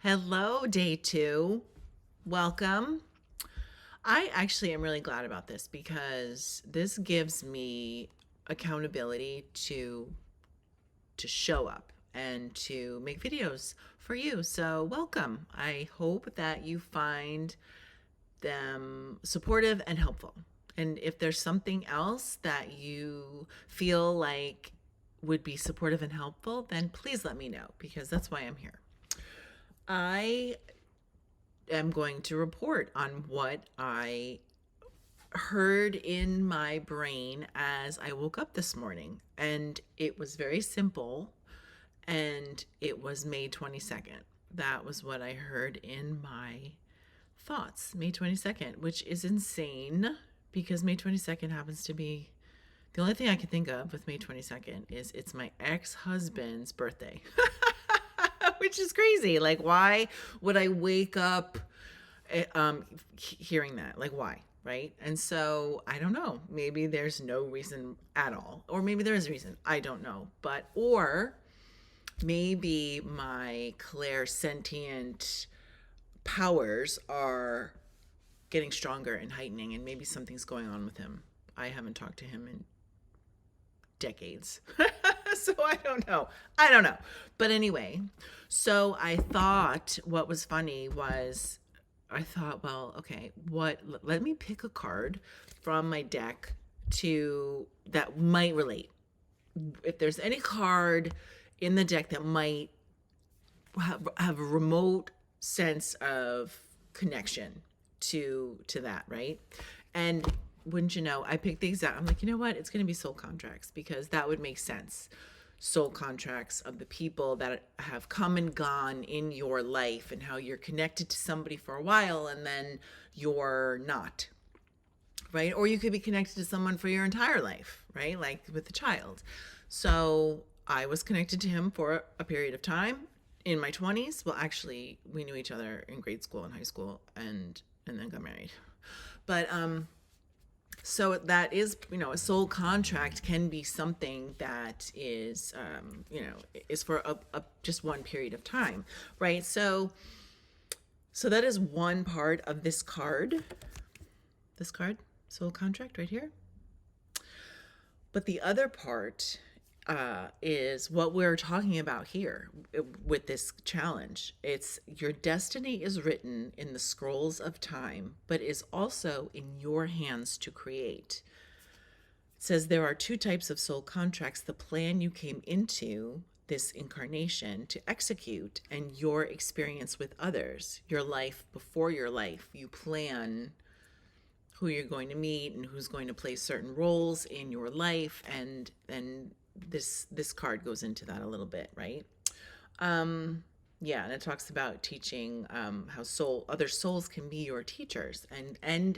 Hello, day two. Welcome. I actually am really glad about this because this gives me accountability to show up and to make videos for you. So, welcome. I hope that you find them supportive and helpful. And if there's something else that you feel like would be supportive and helpful, then please let me know because that's why I'm here. I am going to report on what I heard in my brain as I woke up this morning. And it was very simple, and it was May 22nd. That was what I heard in my thoughts, May 22nd, which is insane because May 22nd happens to be the only thing I can think of with May 22nd is it's my ex-husband's birthday. Which is crazy. Like, why would I wake up hearing that? Like, why? Right. And so I don't know. Maybe there's no reason at all. Or maybe there is a reason. I don't know. Or maybe my clairsentient powers are getting stronger and heightening, and maybe something's going on with him. I haven't talked to him in decades. So I don't know. I don't know. But anyway, so I thought what was funny was I thought, well, okay, let me pick a card from my deck to that might relate. If there's any card in the deck that might have a remote sense of connection to that, right? And wouldn't you know, I picked the exact, I'm like, you know what? It's going to be soul contracts because that would make sense. Soul contracts of the people that have come and gone in your life and how you're connected to somebody for a while and then you're not, right? Or you could be connected to someone for your entire life, right? Like with a child. So I was connected to him for a period of time in my 20s. Well, actually, we knew each other in grade school and high school and then got married. But so that is, a soul contract can be something that is, is for a just one period of time, right? So that is one part of this card. This card, soul contract, right here. But the other part is what we're talking about here with this challenge. It's your destiny is written in the scrolls of time, but is also in your hands to create. It says there are two types of soul contracts: the plan you came into this incarnation to execute, and your experience with others, your life before your life. You plan who you're going to meet and who's going to play certain roles in your life, and this card goes into that a little bit, right? Yeah, and it talks about teaching, how other souls can be your teachers, and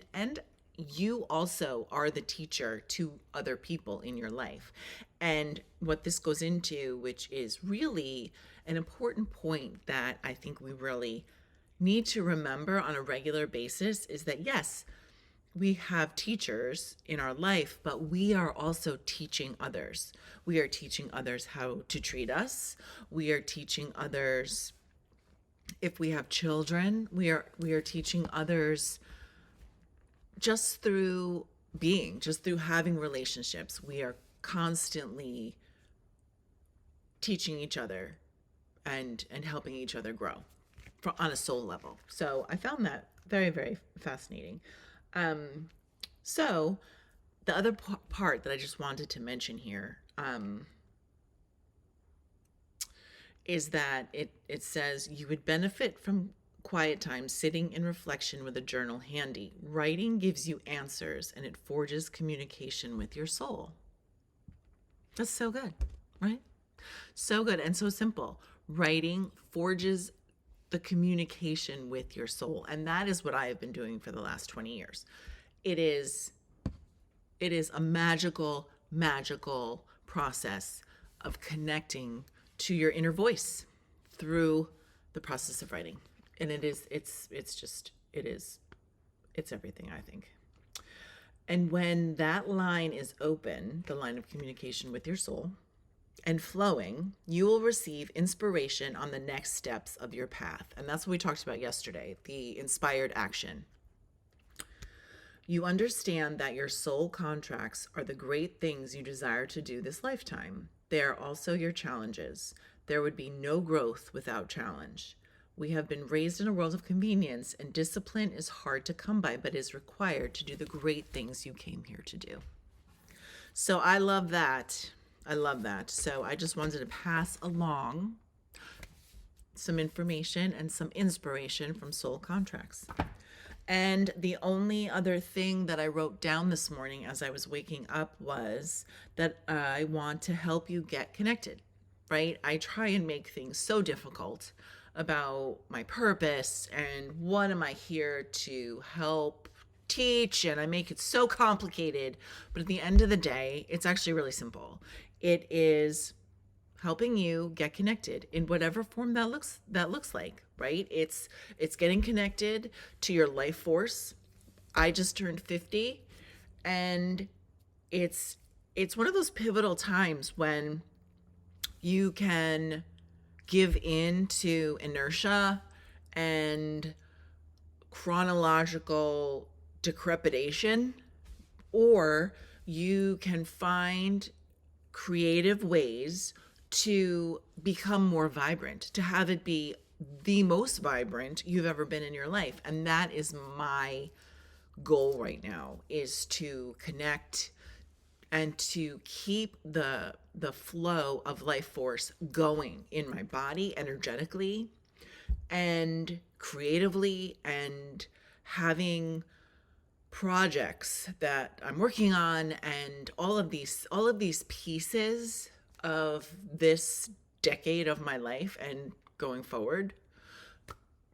you also are the teacher to other people in your life. And what this goes into, which is really an important point that I think we really need to remember on a regular basis, is that yes, we have teachers in our life, but we are also teaching others. We are teaching others how to treat us. We are teaching others, if we have children, we are teaching others just through having relationships. We are constantly teaching each other and helping each other grow on a soul level. So I found that very, very fascinating. So the other part that I just wanted to mention here, is that it says you would benefit from quiet time sitting in reflection with a journal handy. Writing gives you answers and it forges communication with your soul. That's so good, right? So good and so simple. Writing forges the communication with your soul. And that is what I have been doing for the last 20 years. It is a magical process of connecting to your inner voice through the process of writing. And it's everything, I think. And when that line is open, the line of communication with your soul, and flowing, you will receive inspiration on the next steps of your path. And that's what we talked about yesterday, the inspired action. You understand that your soul contracts are the great things you desire to do this lifetime. They are also your challenges. There would be no growth without challenge. We have been raised in a world of convenience, and discipline is hard to come by, but is required to do the great things you came here to do. So I love that. I love that. So I just wanted to pass along some information and some inspiration from Soul Contracts. And the only other thing that I wrote down this morning as I was waking up was that I want to help you get connected, right? I try and make things so difficult about my purpose and what am I here to help teach, and I make it so complicated. But at the end of the day, it's actually really simple. It is helping you get connected in whatever form that looks like, right? It's getting connected to your life force. I just turned 50, and it's one of those pivotal times when you can give in to inertia and chronological decrepitation, or you can find creative ways to become more vibrant, to have it be the most vibrant you've ever been in your life. And that is my goal right now, is to connect and to keep the flow of life force going in my body energetically and creatively, and having projects that I'm working on, and all of these pieces of this decade of my life and going forward,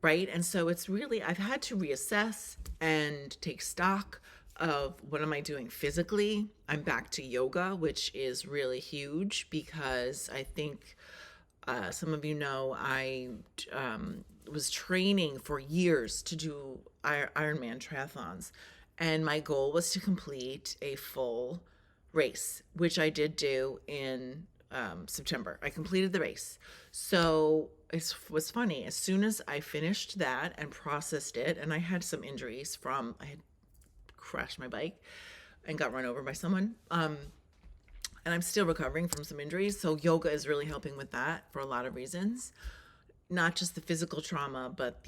right? And so it's really, I've had to reassess and take stock of what am I doing physically. I'm back to yoga, which is really huge because I think some of you know I was training for years to do Ironman triathlons, and my goal was to complete a full race, which I did do in September. I completed the race. So it was funny. As soon as I finished that and processed it, and I had some injuries from, I had crashed my bike and got run over by someone. And I'm still recovering from some injuries. So yoga is really helping with that for a lot of reasons. Not just the physical trauma, but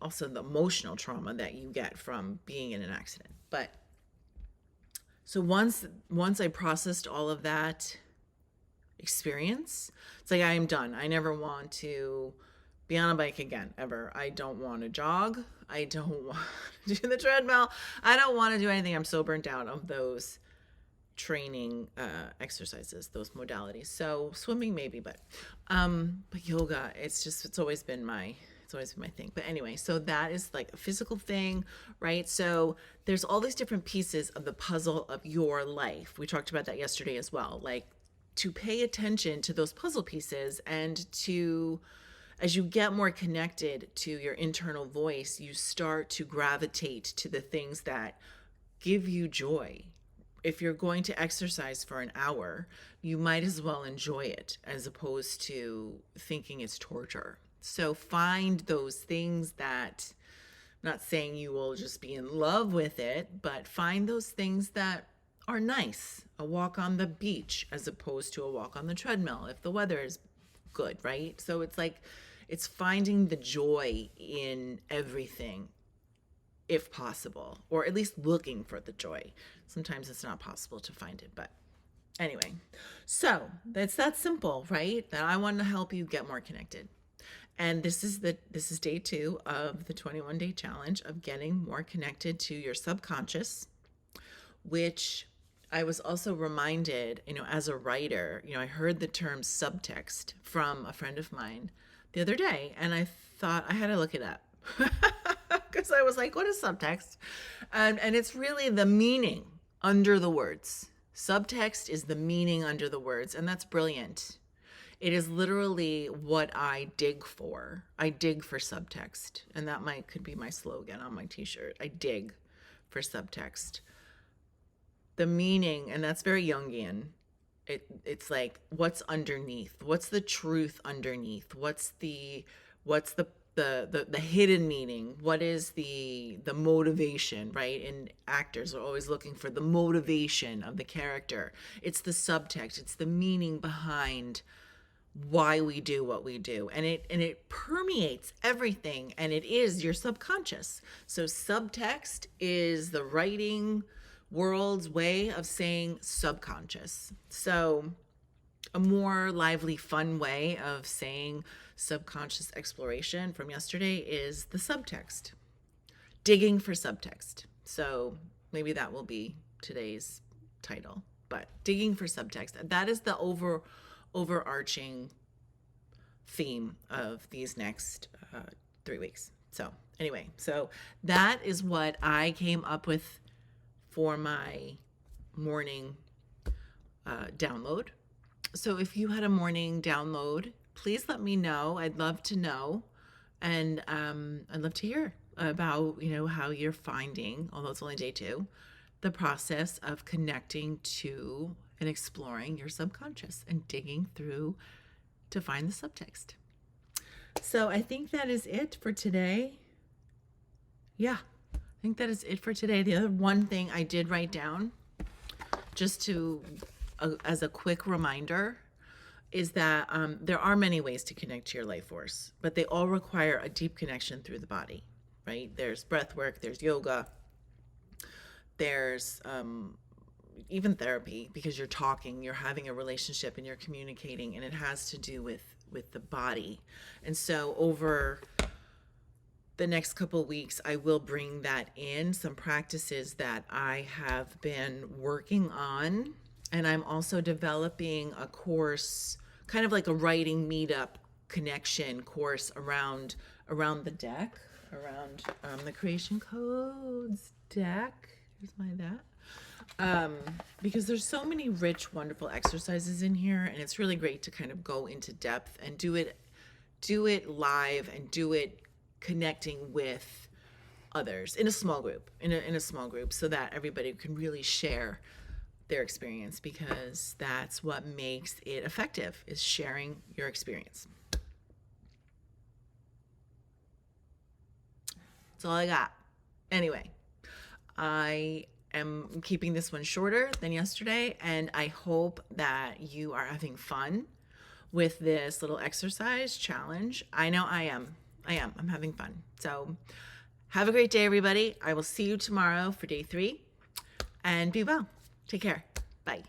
also the emotional trauma that you get from being in an accident. But so once I processed all of that experience, it's like I am done. I never want to be on a bike again, ever. I don't want to jog. I don't want to do the treadmill. I don't want to do anything. I'm so burnt out of those training exercises, those modalities. So swimming maybe, but yoga, it's always been my thing. But anyway, so that is like a physical thing, right? So there's all these different pieces of the puzzle of your life. We talked about that yesterday as well. Like, to pay attention to those puzzle pieces, and to, as you get more connected to your internal voice, you start to gravitate to the things that give you joy. If you're going to exercise for an hour, you might as well enjoy it as opposed to thinking it's torture. So find those things that, not saying you will just be in love with it, but find those things that are nice. A walk on the beach as opposed to a walk on the treadmill if the weather is good, right? So it's like, it's finding the joy in everything, if possible, or at least looking for the joy. Sometimes it's not possible to find it, but anyway. So that's that simple, right? That I want to help you get more connected. And this is day 2 of the 21-day challenge of getting more connected to your subconscious, which I was also reminded, as a writer, I heard the term subtext from a friend of mine the other day, and I thought I had to look it up because I was like, what is subtext? And it's really the meaning under the words. Subtext is the meaning under the words, and that's brilliant. It is literally what I dig for. I dig for subtext, and that could be my slogan on my t-shirt. I dig for subtext. The meaning, and that's very Jungian, it's like, what's underneath? What's the truth underneath? What's the hidden meaning? What is the motivation, right? And actors are always looking for the motivation of the character. It's the subtext, it's the meaning behind why we do what we do, and it permeates everything, and it is your subconscious. So subtext is the writing world's way of saying subconscious. So a more lively, fun way of saying subconscious exploration from yesterday is the subtext, digging for subtext. So maybe that will be today's title, but digging for subtext. That is the overarching theme of these next 3 weeks. So anyway, so that is what I came up with for my morning download. So if you had a morning download, please let me know. I'd love to know. And I'd love to hear about, how you're finding, although it's only day 2, the process of connecting to and exploring your subconscious and digging through to find the subtext. So I think that is it for today. Yeah, I think that is it for today. The other one thing I did write down, just to as a quick reminder, is that there are many ways to connect to your life force, but they all require a deep connection through the body, right? There's breath work, there's yoga, there's even therapy, because you're talking, you're having a relationship, and you're communicating, and it has to do with the body. And so over the next couple of weeks, I will bring that in, some practices that I have been working on. And I'm also developing a course, kind of like a writing meetup connection course around the deck, around the Creation Codes deck. Here's my that. Because there's so many rich, wonderful exercises in here, and it's really great to kind of go into depth and do it live, and do it connecting with others in a small group, in a small group, so that everybody can really share their experience, because that's what makes it effective, is sharing your experience. That's all I got. Anyway, I am keeping this one shorter than yesterday, and I hope that you are having fun with this little exercise challenge. I know I am. I'm having fun. So have a great day, everybody. I will see you tomorrow for day 3, and be well. Take care. Bye.